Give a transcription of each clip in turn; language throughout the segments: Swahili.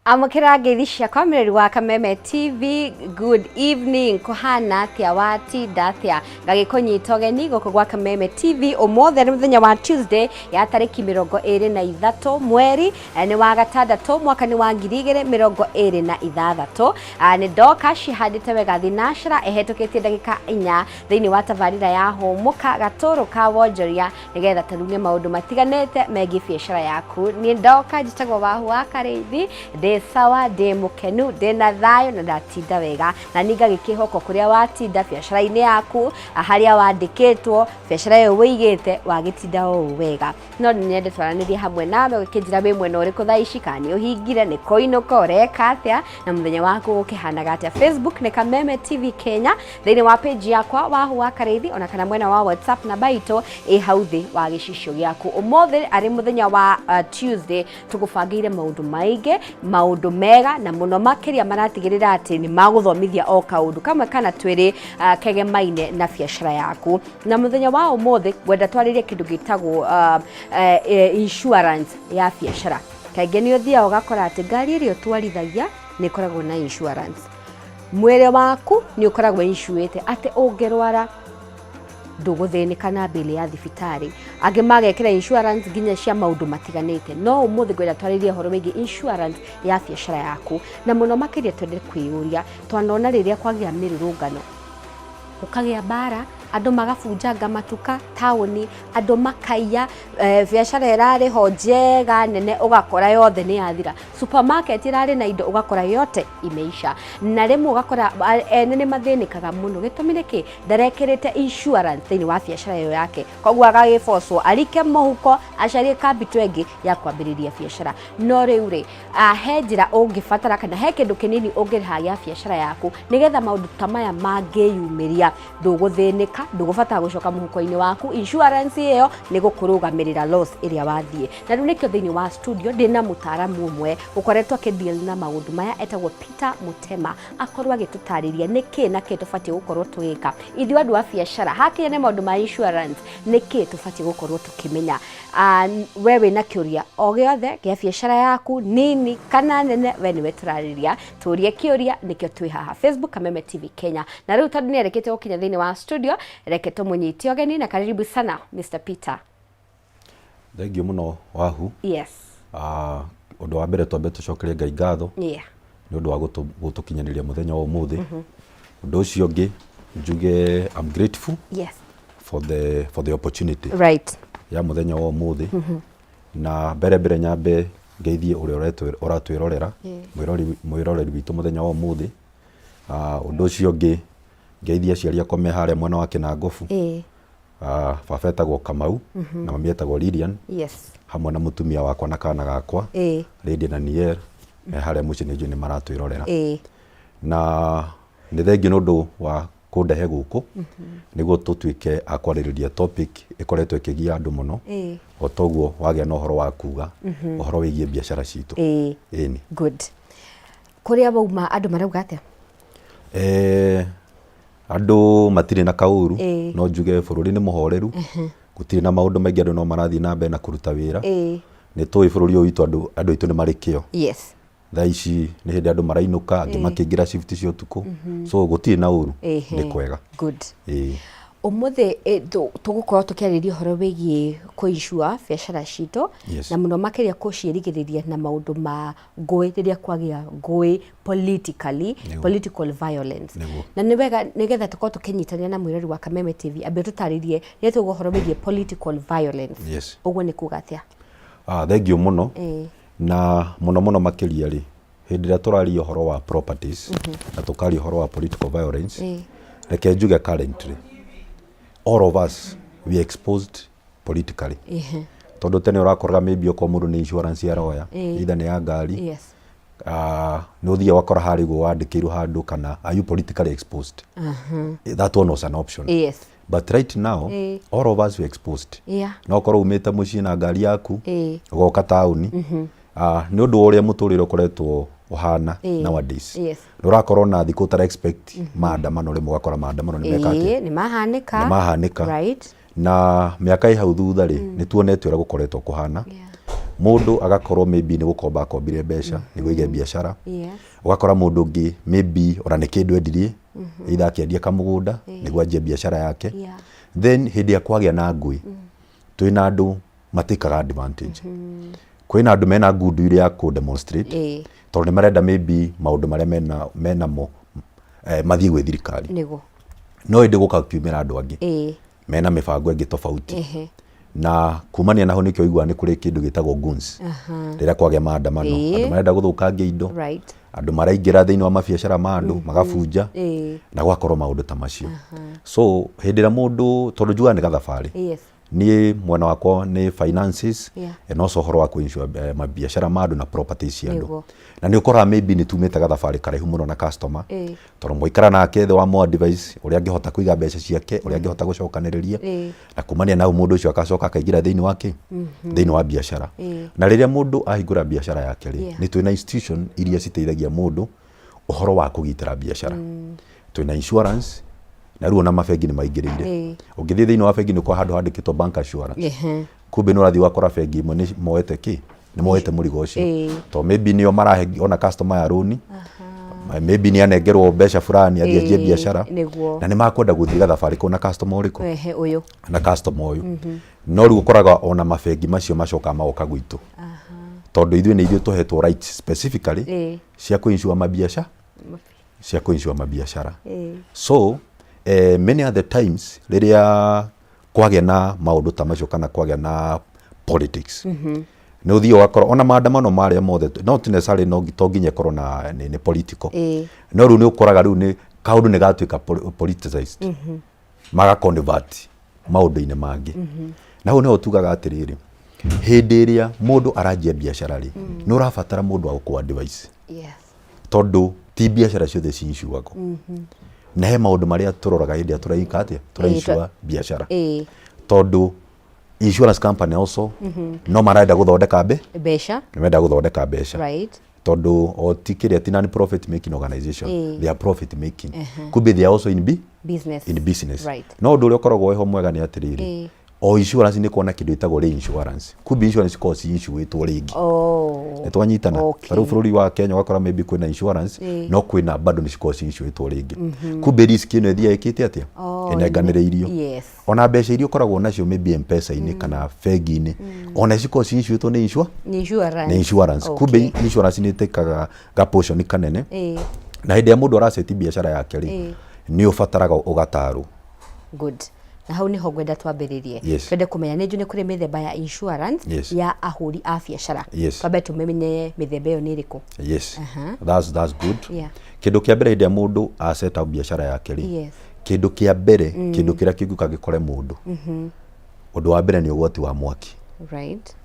Amukira ngeithi ciakwa mireri wa Kameme TV, good evening, kuhana atia watinda atia ngagikunyita ugeni guku gwa Kameme TV umothe ni muthenya wa Tuesday ya tariki 23 mweri ni wa gatandatu mwaka ni wa 2026 ni ndoka cihandite wega thinashara ehetukitie ndagika 4 thiini wa tabarira ya humuka gaturu ka wonjoria nigetha tarunie maundu matiganete megi biashara yaku. Ni ndoka njitagwo Wahu wa Kareithi sawa de mukenu de na thayo na ndatinda wega na ninga gikihoko kuria watinda biashara-ini yaku haria wandikitwo biashara yo wigite wagitinda o wega no nyende twaranirie hamwe nawe ukinjira wi mwena uriku thaa ici kani uhingire ni koinuka ureka atia na muthenya waku ukihanaga atia. Facebook ni Kameme TV Kenya, thiini wa page yakwa Wahu wa Kareithi ona kana mwena wa WhatsApp na baito hau thi wa gicicio giaku. Umothe ari muthenya wa Tuesday tugubangire maundu maingi maundu mega na muno makiria maratigirira ati ni maguthomithia o kaundu kamwe kana twiri kegemaine na biashara yaku. Na muthenya wa umothe gwenda twaririe kindu gitagwo insurance ya biashara. Kaingĩ nĩ ũthiaga ũgakora ati ngari ĩrĩa ũtwarithagia nĩ ĩkoragwo na insurance, mwĩrĩ waku nĩ ũkoragwo insuĩte ati ũngĩrwara ndũgũthĩnĩka na mbele ya thibitari. Angĩ magekĩra insurance nginya cia maũndũ matiganĩte. No ũmũthĩ ngwenda twarĩrie ũhoro wĩgiĩ insurance ya biashara yaku na mũno makĩria twende kwĩyũria twanona rĩrĩa kwagĩa mĩrũrũngano ũkagĩa bara andu magabunjanga matuka taoni andu makaiya biashara irari ho njega nene ugakora yothe ni yathira, supermarket irari na indo ugakora yote imeisha na rimwe ugakora ene ni mathinikaga muno gitumire ki ndarekirite insurance thiini wa biashara yo yake koguo agagibocwo arike muhuko acarie capital ingi ya kwambiriria biashara. No riu ri he njira ungibatara kana he kindu kinini ungirihagia biashara yaku nigetha maundu ta maya mangiyumiria nduguthinika ndugubata gucoka muhuko-ini waku. Insurance iyo ni gukurugamirira loss iria wathie na riu nikio thiini wa studio ndina mutaramu umwe ukoretwo akideal na maundu maya etagwo Peter Mutema akorwo agitutariria niki na ki tubatie gukorwo tugika ithu andu a biashara hakinya ni maundu ma insurance niki tubatie gukorwo tukimenya. Wewe na kiuria o giothe gia biashara yaku nini kana nene we niwe turariria turie kiuria nikio twi haha Facebook Kameme TV Kenya. Na riu tondu ni erekete gukinya thiini wa studio reke tumunyite ogeni na karibu sana Mr. Peter. Thank you muno Wahu. Yes. Undu wa mbere twambe tucokerie Ngai ngatho. Yeah. Ni undu wa gutukinyaniria muthenya wa umuthi. Undu ucio ungi njuge I'm grateful. Yes. For the opportunity. Right. Ya muthenya wa umuthi. Na mbere nyambe ngeithie uria uratwirorera mwiroreri witu muthenya wa umuthi. Undu ucio ungi ngeithia ciaria kome haria mwena wa Kinangofu. Baba etagwo Kamau na mami etagwo Lilian. Yes. Hamwe na mutumia wakwa na kana gakwa Lady na Niel haria muciniji ni maratwirorera. Na ni thengi nundu wa kundehe guku niguo tutwike akwaririria topic ikoretwo ikigia andu muno otoguo wagia no horo wa kuga uhoro wigie biashara citu. Ni good. Kuria bauma andu marauga atia? Andu matire na kauru no njuge bururi ni muhoreru gutire na maundu maingi andu no marathi na mbe na kuruta wira ni tui bururi uyu itu andu itu ni marikio. Yes. Thaa ici ni hindi andu marainuka angi makingira shift cio tuku so gutire na uru ni kwega. Good. Umuthe tugukorwo tukiariria horo wigie kuishua biashara citu na muno makiria kuciirigiriria na maundu ma ngui riria kwagia ngui political violence. Na ni wega nigetha tukorwo tukinyitania na mwirori wa Kameme TV ambe tutaririe ria tuguhoro wigie political violence. Uguo ni kuga atia? Thank you muno. Na muno makiria ri hindi ria turaria horo wa properties na tukaria horo wa political violence reke njuge currently all of us we exposed politically. Tondu tene urakoraga maybe ko mundu ni insurance ya roya either ni ya ngari. Yes. No thia wakora hari go wandikirwo handu kana are you politically exposed? That one was an option. Yes. But right now all of us we exposed. No korwo umete mucii na ngari yaku ugoka tauni ni undu uria muturire ukoretwo uhana nowadays. Yes. Nurakorwo na thiku tara expect maandamano rimwe ugakora maandamano ni mekate ni mahanika. Right. Na miaka hau thutha ri ni tuonetwe ura gukoretwo kuhana mundu agakorwo maybe ni gukomba kombire mbeca niguo ige biashara ugakora mundu ungi maybe ona ni kindu endirie either akiendia kamugunda niguo anjie biashara yake then hindi ya kwagia na ngui twina andu matikaga advantage kwina andu mena ngundu ile ya ku demonstrate tondu ni marenda maybe maundu maria mena mo mathii gwe thirikari nigo no indi guka kiumira andu angi mena mibango ingi tofauti na kumania naho nikyo igwa ni kuri kindu gitagwo goons rira kwagia maandamano andu marenda guthukangia indo andu maraingira thiini wa mabiacara ma andu magabunja na gwakorwo maundu ta macio so hindira mundu tondu juga ni gathabari ni mwena wakwa ni finances and also horo wa kuinsure mabiacara ma andu na properties ya andu na ni ukora maybe ni tumete gathabari karaihu muno na customer tondu moikara nake the wa mo advice uria angihota kuiga mbeca ciake uria angihota gucokaniriria na kumania na mundu ucio akacoka akaingira thiini wake thiini wa biacara na riria mundu ahingura biacara yake ni twina institution iria citeithagia mundu uhoro wa kugitira biacara twina insurance na ruo na mabengi ni maingirire ungithie thiini wa bengi ni kwa handu handikitwo bank assurance kumbe no rathi wakora bengi imwe ni moete ki ni moete murigo ucio to maybe nio marahe ona customer ya loan maybe ni anengerwo mbeca fulani athie biacara na ni makwenda guthii gathabari kuna customer uriku uyu na customer uyu no riu ukoraga ona mabengi macio macoka magoka gwitu tondu ithuĩ nĩ ithuĩ tuhetwo rights specifically cia kuinsure mabiacara so many other times riria kwagia na maundu ta macio kana kwagia na politics ni uthio wakora ona maandamano maria mothe not necessarily no nginya korwo na ni political no riu ni ukoraga riu ni kaundu ni gatuika politicized maga convert maundu-ini mangi na hu ni utugaga atiriri hindi iria mundu aranjia biacara ri ni urabatara mundu wa ku advice tondu ti biacara ciothe cinshuagwo na he maundu maria turoraga hindi turaika atia turainsure biacara tondu insurance company also no marenda guthondeka mbeca ni menda guthondeka mbeca tondu o tikiria tina ni profit making organization they are profit making could be they are also in business no ndu uri ukoragwo weho mwega ni atiriri o insurance ni kuona kindu itagwo reinsurance kumbe insurance ko si insure ringi ni twanyitana riu bururi wa Kenya wakora maybe kwina insurance no kwina bado ni ko si insure ringi kumbe risk ino thia ikite atia enenganireirio ona mbeca irio koragwo nacio maybe M-Pesa-ini kana bengi-ini ona ciko si insure ni insurance kumbe insurance ni tekaga ga portion kanene na hindi ya mundu araseti biacara yake ri ni ubataraga ugataru good na hau niho ngwenda twambiririe twende kumenya ni njune kuri mithemba ya insurance ya ahuri a biacara twambe tumenye mithemba iyo ni iriku that's good kindu kia mbere hindi ya mundu a set up biacara yake ri kindu kia mbere kindu kiria kinguka gikore mundu undu wa mbere ni ugwati wa mwaki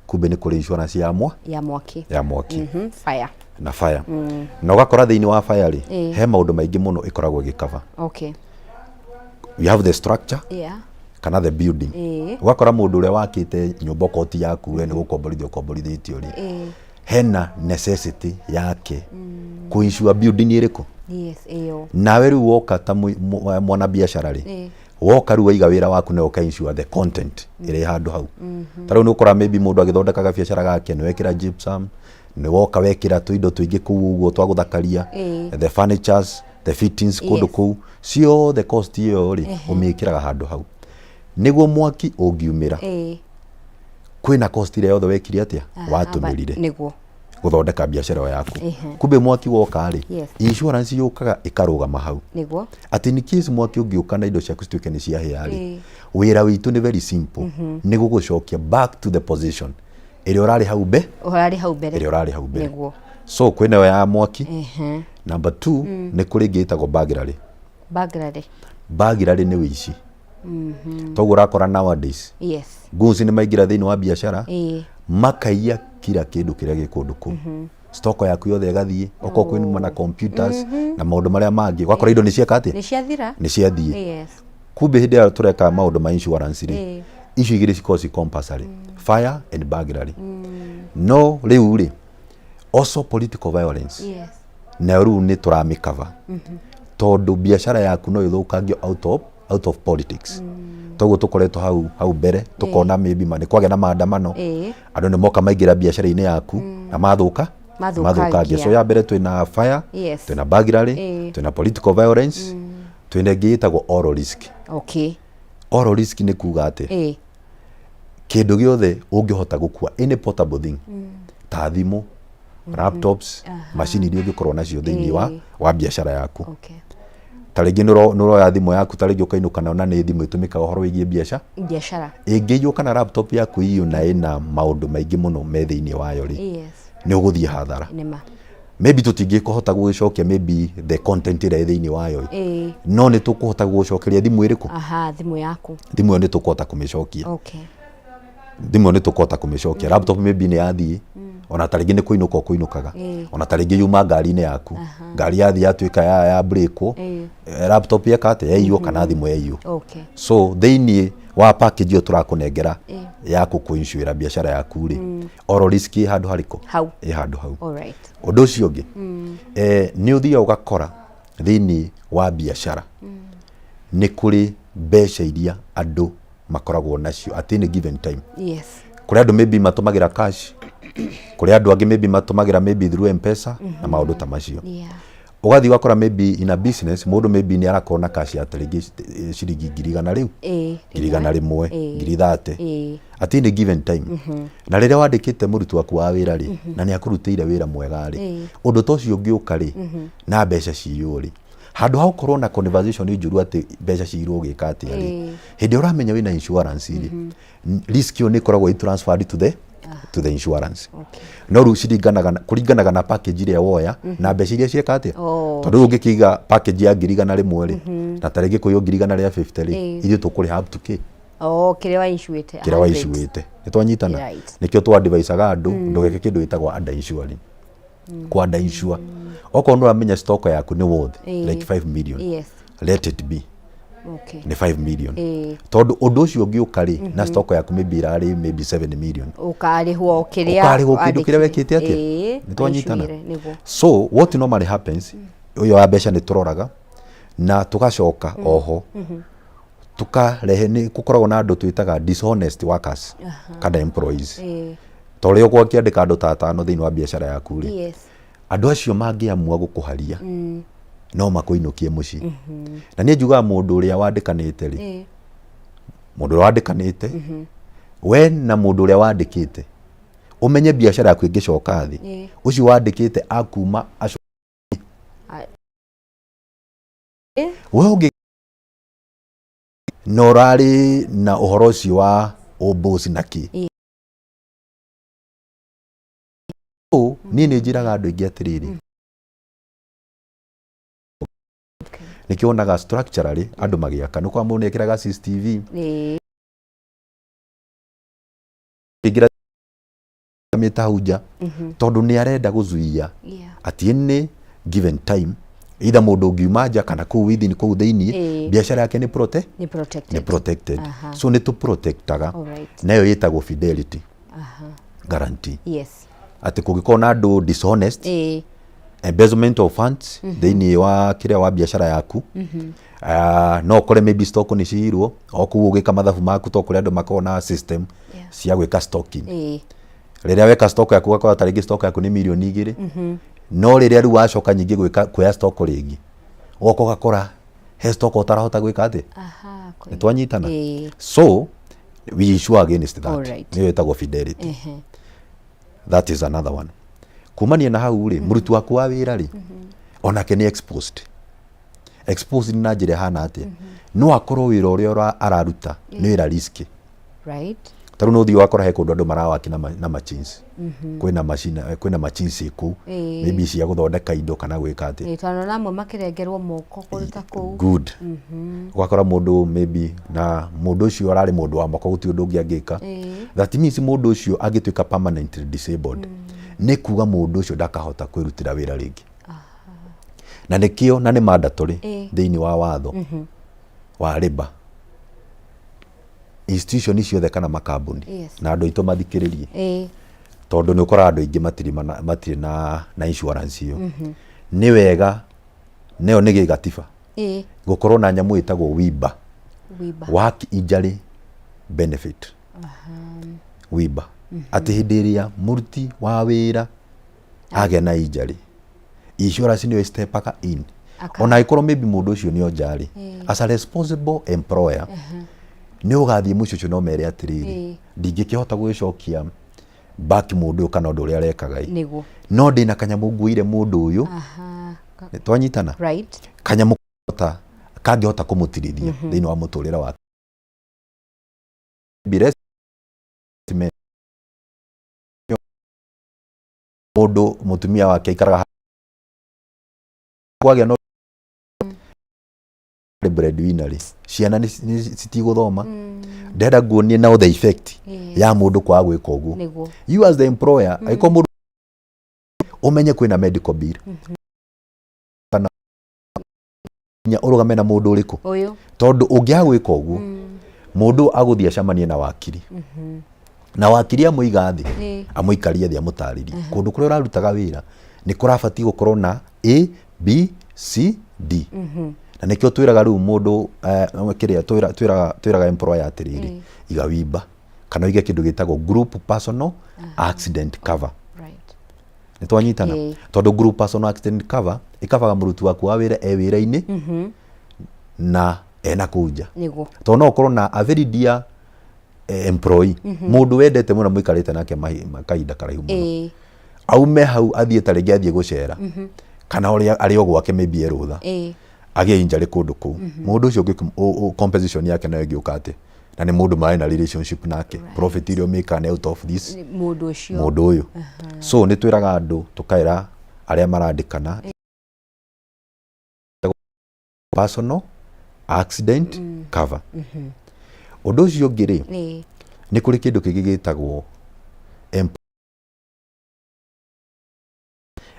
kumbe ni kuri insurance ya mwaki fire na ugakora thiini wa fire ri he maundu maingi muno ikoragwo gikava you have the structure kana the building ugakora mundu uria wakite nyumba koti yaku we ni gukomborithio ri hena necessity yake kuinsure building iriku nawe riu woka ta mwana biacara ri woka riu waiga wira waku na ukainsure the content iri handu hau tariu ni ukora maybe mundu agithondekaga biacara gake ni wekira gypsum ni woka wekira tuindo tuingi kuu uguo twa guthakaria the furnitures the fittings kundu kuu cio the cost iyo ri umikiraga handu hau niguo mwaki ungiumira kwina cost ile yothe wekiri atia watumirire niguo guthondeka biacara yaku kumbe mwaki woka ri insurance yukaga ikarugama hau niguo ati ni case mwaki ungiuka na indo ciaku cituike ni cia hiari wira witu ni very simple ni gugucokia back to the position ile urari hau mbere niguo so kwina ya mwaki number 2 ni kuri ngitagwo burglary ni wici toguo urakora nowadays goons ni maingira thiini wa biacara makaiya kila kindu kiria gikundu ku stoko yaku yothe gathie oko kwina na computers na maundu maria mangi gwakora indo ni cieka atia ni ciathie kumbe hindi ya tureka maundu ma insurance ri icio igiri cikosi compulsory fire and burglary no riu ri also political violence na riu ni turamikava tondu biacara yaku no ithukangio out of out of politics toguo tukoretwo hau mbere tukona maybe ni kwage na maandamano andu ni moka maingira biacara-ini yaku na mathukagia so ya mbere twina fire twina burglary twina political violence twina gitagwo oral risk. Oral risk ni kuga ati kindu giothe ungihota gukua any portable thing ta thimu laptops machine iria ungikorwo nacio thiini wa biacara yaku taringi nuroya thimu yaku taringi ukainuka na ni thimu itumikaga uhoro wigie biacara ingiyuka na laptop yaku iyo na ina maundu maingi muno me thiini wayo ri ni uguthie hathara maybe tutingikuhota gucokia maybe the content ira thiini wayo no ni tukuhota gucokeria thimu iriku thimu yaku thimu ni tukuhota kumicokia thimu ni tukuhota kumicokia laptop maybe ni yathie ona taringi ni kuinukaga ona taringi yuma ngari-ini yaku ngari yathi yatuika ya breakwo laptop yakate yaiywo kana thimu yaiywo so thiini wa package iyo turakunengera yaku kuinsure biacara yaku ri oral risk handu hariko handu hau undu ucio ungi ni uthia ugakora thiini wa biacara ni kuri mbeca iria andu makoragwo nacio at any given time kuri andu maybe matumagira cash kuri andu angi maybe matumagira maybe through M-Pesa na maundu ta macio ugathi wakora maybe in a business mundu maybe ni arakona cash ya taringi ciringi 100 riu 100 30 at any given time na riria wandikite murutu waku wa wira ri na ni akurutire wira mwega ri undu tocio ngiuka ri na mbeca ciyo ri handu ha ukorwo na conversation njuru ati mbeca ciirwo gika ati ri hindi uramenya wina insurance ri risk yo ni koragwo i transferred to the insurance no ru kuringanaga na package iria woya na mbeca iria cieka atia tondu ungikiga package ya 100 ri na taringi kuyo 150 ri ithu tukuriha up to k kiria wa insuite ni twanyitana nikio twa advice-aga andu ndugeke kindu itagwo under insure kwa under insure okorwo no amenya stock yaku ni worth like 5 million let it be ni 5 million tondu undu ucio ngiuka ri na stock yaku maybe irari maybe 7 million ukarihwo kiria wekite atia ni twanyitana so what normally happens uyo wa mbeca ni turoraga na tugacoka oho tukarehe ni gukoragwo na andu twitaga dishonest workers kana employees torio kwa kiandika andu ta 5 thiini wa biacara yaku ri andu acio mangiamua gukuharia no makuinukie muci na ni njuga mundu uria wandikanite ri mundu uria wandikanite we na mundu uria wandikite umenye biacara yaku ingicoka thi ucio wandikite akuma we ungi norari na uhoro ucio wa ubosi naki ni njiraga andu ingi atiriri nikionaga structurally andu magiaka no kwa mundu ekiraga CCTV igira mitahuja tondu ni arenda guzuia at any given time either mundu ngiuma nja kana kuu within kuu thiini biacara yake ni protected so ni tu protectaga nayo yetagwo fidelity guarantee ati kugiko na andu dishonest embezzlement of funds thiini wa kiria wa biacara yaku no kore maybe stock ni ciirwo oku ugika mathabu maku to kuri andu makona system cia gwika stocking riria weka stock yaku gakora taringi stock yaku ni milioni 2 no riria ru wacoka nyingi gwika kuya stock ringi oko gakora he stock utarahota gwika ati ni twanyitana so we insure against that ni wetagwo fidelity that is another one kumania na hau ri murutu waku wa wira ri onake ni exposed na njira hana ati no akorwo wira uria araruta ni wira risky taru no thio akora he kundu andu marawaki na machines kwina machines ku maybe cia guthondeka indo kana gwika ati tano namwe makirengerwo moko kuruta ku good gwakora mundu maybe na mundu ucio arari mundu wa moko guti undu ngiangika that means mundu ucio agituika permanently disabled ni kuga mundu ucio ndakahota kwirutira wira ringi na nikio na ni mandatory thiini wa watho wa labor institution ciothe kana makambuni na andu aitũ mathikĩrĩrie tondu ni ukora andu aingi matiri na insurance iyo ni wega neo ni gigatiba gukorwo na nyamu itagwo WIBA work injury benefit WIBA ati hindi iria muruti wa wira agĩa na injury insurance nĩyo stepaka in ona ikorwo maybe mundu ucio nĩ onjari as a responsible employer nĩ ũgathiĩ mũico ũcio no mere atiriri ndingĩkĩhota gwĩcokia back mundu kana ũndũ ũrĩa arekaga no ndĩna kanyamũ nguire mundu ũyũ twanyitana kanyamũ kangĩhota kũmũtirithia thĩinĩ wa mũtũrĩre wake mundu mutumia wake ikaraga kwagĩa no breadwinner ciana citigũthoma ndenda nguonie now the effect ya mundu kwa gwĩka ũguo you as the employer aiko mundu umenye kwĩna medical bill kana nya ũrũgame na mundu ũrĩkũ tondu ũngĩaga gwĩka ũguo mundu agũthia acamanie na wakiri na wakiri amũiga thĩ amũikaria thĩ amũtarĩrie kũndũ kũrĩa ũrarutaga wĩra nĩ kũrabatiĩ gũkorwo na A B C D na nĩkĩo twĩraga rĩu mũndũ kĩrĩa twĩraga employer atirĩrĩ iga WIBA kana uige kĩndũ gĩtagwo group personal accident cover nĩ twanyitana tondũ group personal accident cover ĩkabaga mũruti waku wa wĩra wĩra-inĩ na ena kũnja tondũ no ũkorwo na a very dear employee mundu wendete mũno mũikarĩte nake kahinda karaihu mũno aume hau athiĩ ta rĩngĩ athiĩ gũcera kana ũrĩa arĩ o gwake maybe erũtha agĩe injury kũndũ kũu mundu ũcio compensation yake nayo ĩngĩũka atĩ na nĩ mundu marĩ na relationship nake profit iria ũmĩka out of this mundu ũyũ so nĩ twĩraga andũ tũkaĩra arĩa marandĩkana personal accident cover ũndũ ũcio ũngĩ rĩ nĩ kũrĩ kĩndũ kĩngĩ gĩtagwo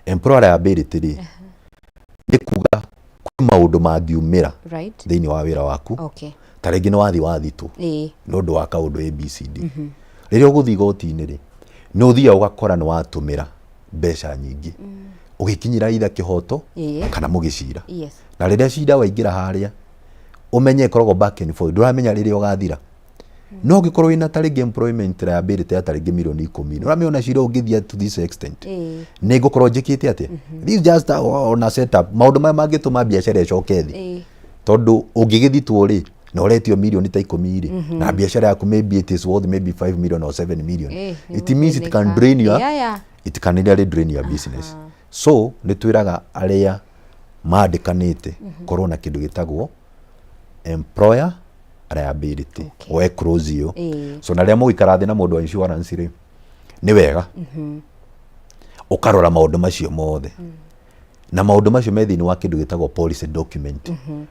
employer liability rĩ nĩ kuga kwĩ maũndũ mangiumĩra thĩinĩ wa wĩra waku ta rĩngĩ nĩ wathiĩ wathitũ nĩ ũndũ wa kaũndũ ABCD rĩrĩa ũgũthiĩ igoti-inĩ rĩ nĩ ũthiaga ũgakora nĩ watũmĩra mbeca nyingĩ ũgĩkinyĩra either kĩhoto kana mũgĩcira na rĩrĩa cira waingĩra harĩa umenye koragwo back and forth ndũramenya rĩrĩa ũgathira no ũngĩkorwo wĩna ta rĩngĩ employment liability ya ta rĩngĩ mirioni 10 ũramenya cira ũngĩthia to this extent nĩ ngũkorwo njĩkĩte atĩa this just on a setup maũndũ maya mangĩtũma biacara ĩcoke thĩ tondũ ũngĩgĩthitwo rĩ na ũretio mirioni ta 10 rĩ na biacara yaku maybe it is worth maybe 5 million or 7 million it means it can drain your it can really drain your business so nĩ twĩraga arĩa mandĩkanĩte korwo na kĩndũ gĩtagwo employer liability we close yo so na rĩa mũikara thĩ na mũndũ wa insurance rĩ nĩ wega ũkarora maũndũ macio mothe na maũndũ macio me thĩinĩ wa kĩndũ gĩtagwo policy document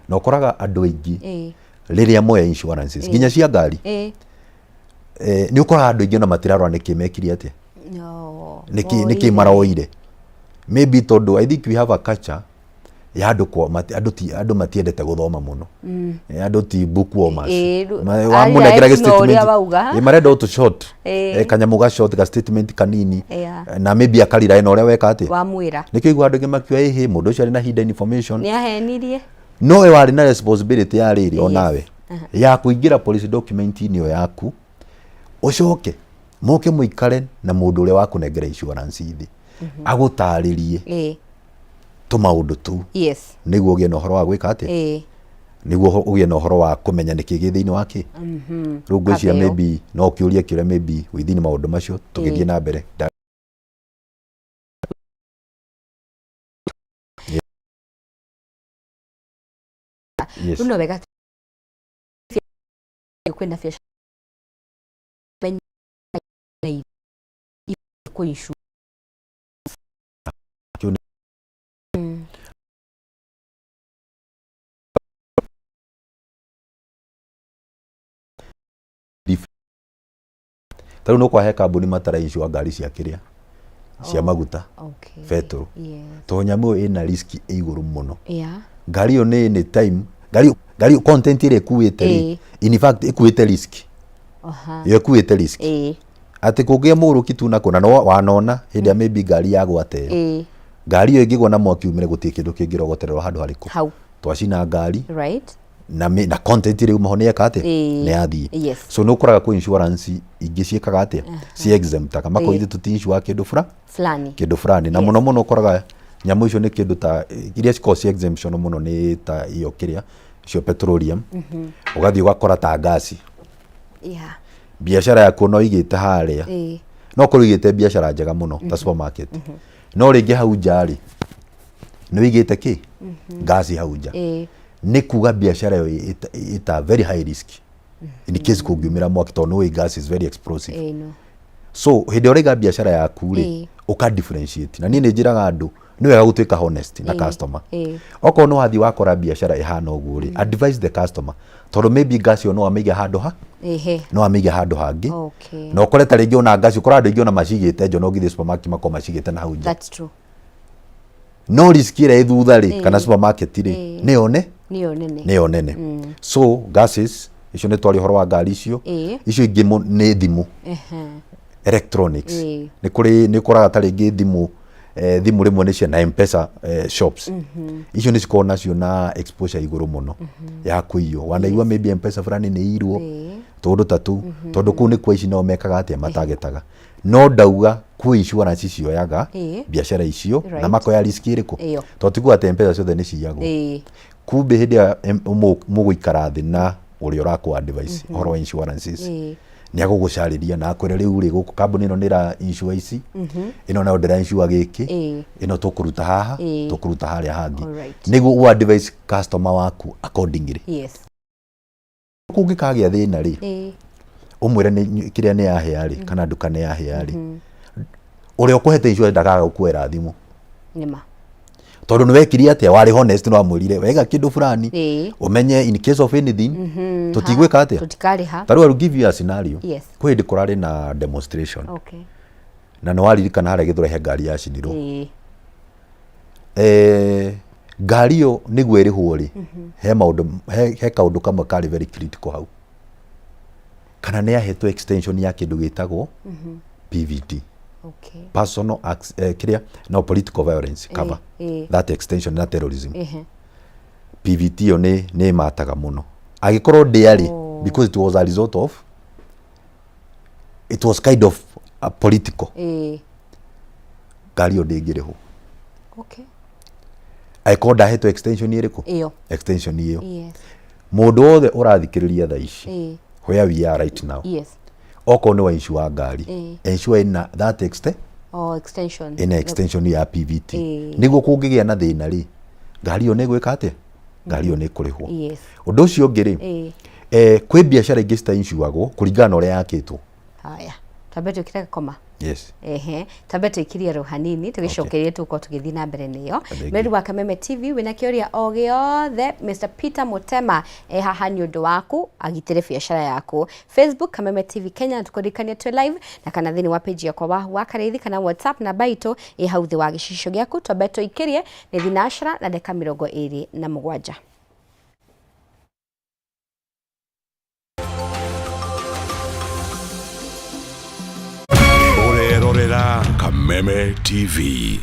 na ũkoraga andũ aingĩ rĩrĩa moya insurances nginya cia ngari nĩ ũkoraga andũ aingĩ na matirarora nĩkĩ mekire atĩa nĩkĩ maroire maybe tondũ I think we have a culture ya andũ matiendete gũthoma mũno andũ ti bookwormers wamũnengeraga statement marenda ũtũ short kanyamũ ga short ga statement kanini na maybe akarira ĩno ũrĩa weka atĩ wamwĩra nĩkĩo igua andũ angĩ makĩoya ĩhĩ mũndũ ũcio arĩ na hidden information nĩ ahenirie no we warĩ na responsibility ya rĩrĩ onawe ya kũingĩra policy document-inĩ ĩyo yaku ũcoke mũke mũikare na mũndũ ũrĩa wakũnengera insurance thĩ agũtarĩrie maũndũ tu nĩguo ũgĩe na ũhoro wa gwĩka atĩ nĩguo ũgĩe na ũhoro wa kũmenya nĩkĩ gĩ thĩinĩ wake rĩu ngwĩciria maybe no kĩũria kĩrĩa maybe within maũndũ macio tũgĩthiĩ na mbere no wega kwenda biacara kuishu tarĩu no kwahe kambuni matara insure ngari cia kĩrĩa cia maguta petrol to nyamũ ĩna risk igũrũ mũno ngari ĩyo nĩ time ngari content ĩrĩa ĩkuĩte in fact ĩkuĩte risk yo ĩkuĩte risk atĩ kũngĩe mũrũki tu nako na no wanona hĩndĩ ya maybe ngari yagwate ngari ĩyo ĩngĩgwa na mwaki umĩre gũtirĩ kĩndũ kĩngĩrogotererwo handũ harĩkũ twacina ngari na content riu mahone yakate ne yathii. Yes. So no kuraga ku insurance ingi ciekaga atia si exempt kama ko ithu tutinshua kindu fulani na muno muno kuraga nyamu icio ni kindu ta iria ciko si exemption muno ni ta iyo kiria cio petroleum ugathi ugakora ta gasi biashara yaku no igite haria no kuri igite biashara njega muno ta supermarket no ringi hau njari no igite ki gasi hau nja ni kuga biashara yo ita very high risk in case kugumira mwaki to no gas is very explosive so hede orega biashara yaku ri uka differentiate na ni njiraga andu ni wega gutwika honest na customer oko no hathi wakora biashara ihana uguo ri advise the customer tondu maybe gas yo no amige handu no amige handu hangi no kore ta ringi ona gas ukora andu ingi ona macigite njo no githi supermarket mako macigite na hau nja. That's true. No risk ire thutha ri kana supermarket ri ni onene so gases icio ni twari horo wa ngari icio ingi ni thimu electronics ni kuraga ta ringi thimu rimwe ni cia na M-Pesa shops icio ni cikona nacio na exposure iguru muno ya kuiyo wanaigua maybe M-Pesa fulani ni irwo tondu tatu tondu ku ni kwa ici no mekaga atia matagetaga no ndauga ku insurance icio yaga biashara icio na mako ya risk iriku to tigwa ati M-Pesa ciothe ni ciago kumbe hindi muguikara thi na uri uraku advice horo wa insurances ni agugucariria na akwire riu ri guku kambuni ino nira insurance ino na ndira insure giki ino tukuruta haha tukuruta haria hangi niguo u advice customer waku accordingly. Yes. Kungikagia thina ri umwire ni kiria ni yahia ri kana nduka ni yahia ri uri ukuhete insurance ndakaga gukwera thimu nima tondu niwe kiria atia wari honest no amwirire wega kindu fulani umenye in case of anything tutigwika atia tutikariha taru I'll give you a scenario kwa hindi kurari na demonstration na no waririkana haria githura ngari ya cinirwo ngari yo niguo irihwo ri he kaundu kamwe kari very critical hau kana ni ahetwo extension ya kindu gitagwo PVT personal kiria no political violence cover that extension na terrorism PVT yo ni mataga muno agikorwo diary because it was a result of it was kind of a political ngari yo ndingiriho aiko ndahetwo extension iriku extension iyo mundu wothe urathikiriria tha ici where we are right now oko ni wa insure ngari insure ina that extension ina extension ya PVT niguo kungigia na thina ri ngari yo negwika atia ngari yo nikurihwo undu ucio ngiri kwi biashara ingi sta insureagwo kuringana na uria yakitwo haya tabeto kireka koma tabeto ikiria rohanini tugicokerie tuko tugithi na mbere niyo meru wa Kameme TV wina kioria o giothe Mr Peter Mutema haha ni undu waku agitire biashara yaku Facebook Kameme TV Kenya tukurikania twe live na kana thini wa page yakwa wa Kareithi kana WhatsApp na baito hauthi wa gicisho giaku tabeto ikirie ni thinashara na deka 27. Kameme TV.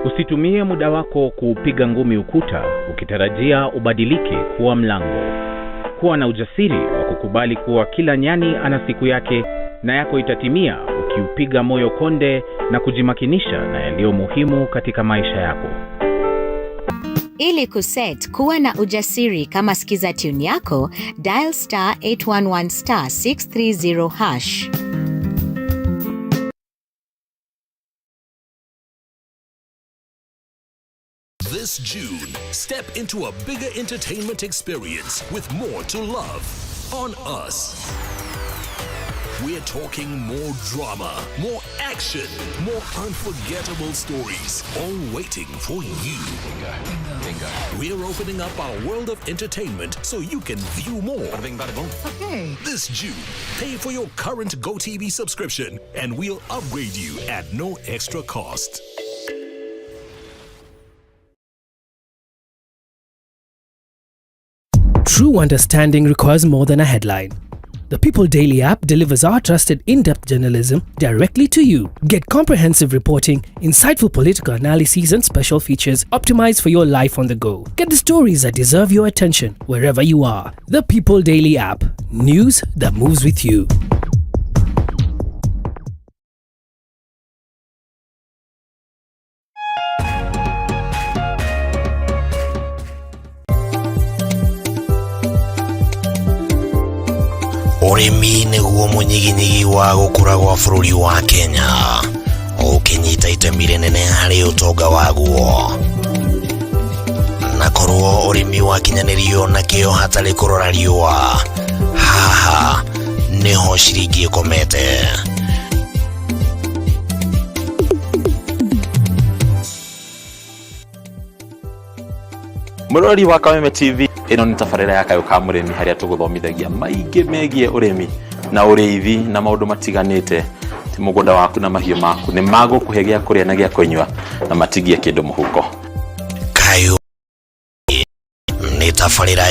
Usitumie muda wako kupiga ngumi ukuta ukitarajia ubadilike kuwa mlango. Kuwa na ujasiri wa kukubali kuwa kila nyani ana siku yake na yako itatimia ukiupiga moyo konde na kujimakinisha na yaliyo muhimu katika maisha yako. Ili kuset kuwa na ujasiri kama sikiza tune yako, dial *811*630#. This June, step into a bigger entertainment experience with more to love on Us. We're talking more drama, more action, more unforgettable stories, all waiting for you. We're opening up our world of entertainment so you can view more. Okay. This June, pay for your current GoTV subscription and we'll upgrade you at no extra cost. True understanding requires more than a headline. The People Daily app delivers our trusted in-depth journalism directly to you. Get comprehensive reporting, insightful political analyses and special features optimized for your life on the go. Get the stories that deserve your attention wherever you are. The People Daily app. News that moves with you. Urimi niguo munyiginyigi wa gukura gwa bururi wa Kenya. Ukinyita itemi rinene hari utonga waguo. Na korwo urimi wakinyanirio na kio hatari kurora riua. Haha niho ciringi ikomete. Murori wa Kameme TV, ino ni tafarira ya Kayo ka Murimi haria tuguthomithagia maingi megie urimi na uriithi na maundu matiganite. Ti mugunda waku na mahiu maku ni magukuhe gia kuria na gia kunywa na matigie kindu muhuko. Kayo ni tafarira